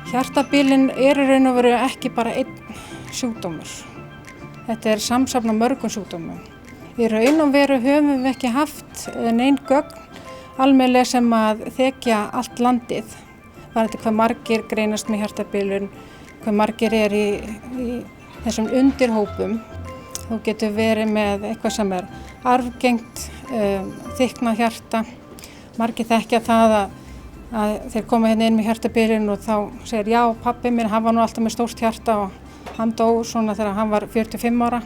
Hjartabilun í raun og veru ekki bara einn sjúkdómur. Þetta samsafn af mörgum sjúkdómum. Í raun og veru höfum við ekki haft nein gögn almennilega sem að þekja allt landið. Varðandi hvað margir greinast með hjartabilun, hvað margir í þessum undirhópum. Þú getur verið með eitthvað sem arfgengt, þykknað hjarta. Margir þekkja það að þeir koma hérna inn með hjartabilun og þá segir já, pabbi minn, hann var nú alltaf með stórt hjarta og hann dó svona þegar hann var 45 ára.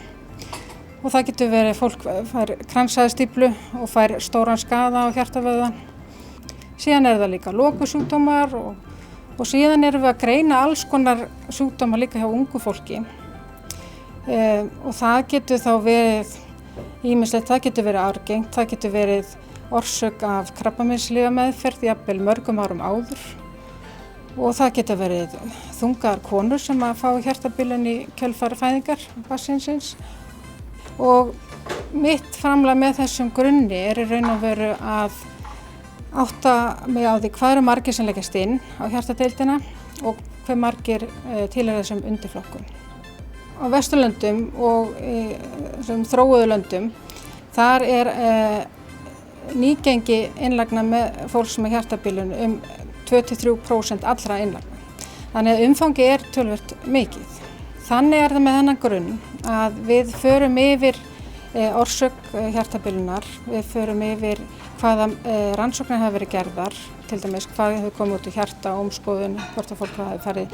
Og það getur verið fólk fær kransæðastíflu og fær stóran skaða á hjartavöðvan. Síðan það líka lokusjúkdómar og síðan erum við að greina alls konar sjúkdómar líka hjá ungu fólki. Og það getur þá verið ýmislegt, það getur verið arfgengt, það getur verið orsök af krabbameinslyfjameðferð, jafnvel mörgum árum áður. Og það getur verið þungaðar konur sem að fá hjartabilun í kjölfar fæðingar barnsins. Og mitt framlag með þessum grunni í raun og veru að átta mig á því hvað eru margir sem leggjast inn á hjartadeildina og hve margir tilheyra þessum undirflokkum. Á Vesturlöndum og þessum þróuðu löndum, þar nýgengi innlagna með fólks með hjartabilun 2–3% allra innlagna. Þannig að umfangi töluvert mikið. Þannig það með þennan grunn að við förum yfir orsök hjartabilunar, við förum yfir hvaða rannsóknir hafa verið gerðar, til dæmis hvað hefur komið út í hjartaómskoðun, hvort að fólk hafi farið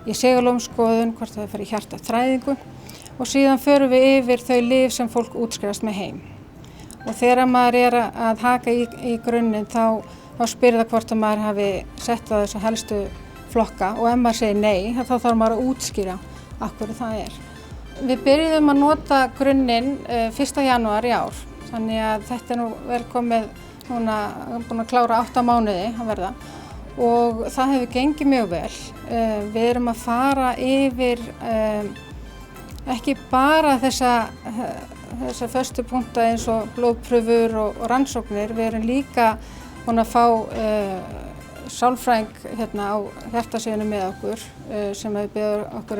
í segulómskoðun, hvort það hafi farið í hjartaþræðingu og síðan förum við yfir þau lyf sem fólk útskrifast með heim. Og þegar maður að haka í grunninn þá spyr það hvort að maður hafi sett á þessu helstu flokka og ef maður segir nei, þá þarf maður að útskýra af hverju það Við byrjuðum að nota grunninn 1. janúar í ár, þannig að þetta nú komið núna, búin að klára 8 mánuði að verða og það hefur gengið mjög vel. Við erum að fara yfir ekki bara þessa föstu punkta eins og blóðprufur og rannsóknir, við erum líka búin að fá sálfræðing hérna á hjartasviðinu með okkur sem hefur beðið okkur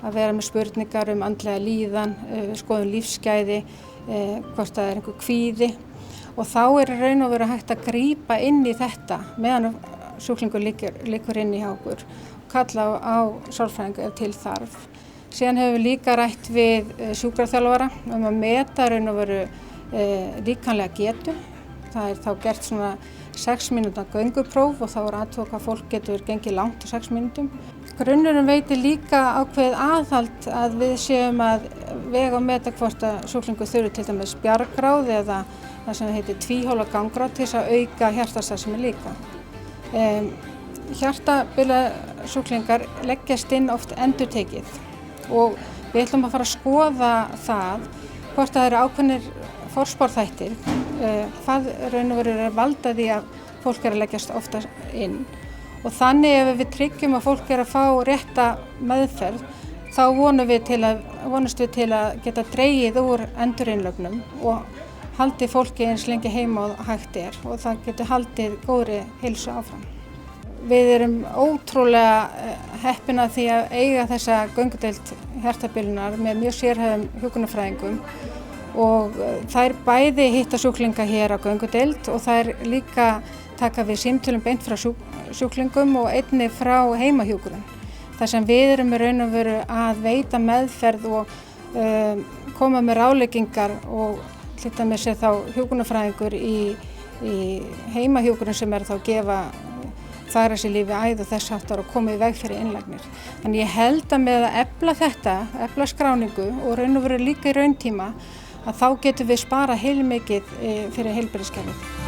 að vera með spurningar andlega líðan, skoðun lífsgæði, hvort það einhver kvíði og þá í raun og veru hægt að grípa inn í þetta meðan sjúklingur liggur inn í hjá okkur og kalla á sálfræðing ef til þarf. Síðan hefur við líka rætt við sjúkraþjálfara að meta raun og veru líkamlega getu. Það þá gert svona 6 mínútna göngupróf og þá athugað hvað fólk getur gengið langt á 6 mínútum. Grunnurinn veitir líka ákveðið aðhald að við séum að vega og meta hvort að sjúklingur þurfi til dæmis bjargráð eða það sem heitir tvíhóla gangráð til þess að auka hjartastarfsemi líka. Hjartabilasjúklingar leggjast inn oft endurtekið og við ætlum að fara að skoða það hvort það eru ákveðnir forspárþættir, hvað raun og veru valda því að fólk að leggjast ofta inn. Og þannig ef við tryggjum að fólk að fá rétta meðferð, þá vonumst við til að geta dregið úr endurinnlögnum og haldið fólki eins lengi heima og hægt og það getur haldið góðri heilsu áfram. Við erum ótrúlega heppin að því að eiga þessa göngudeild hjartabilunar með mjög sérhæfðum hjúkrunarfræðingum og þær bæði hitta sjúklinga hér á göngudeild og þær líka taka við símtölum beint frá sjúklingum og einnig frá heimahjúkrun. Þar sem við erum í raun og veru að veita meðferð og koma með ráðleggingar og til dæmis þá hjúkrunarfræðingur í heimahjúkrun sem þá að gefa færa sér lífi æð og þess háttar og koma í veg fyrir innlagnir. Þannig ég held að með að efla þetta, efla skráningu og raun og veru líka í rauntíma að þá getum við spara heilmikið fyrir heilbrigðiskerfið.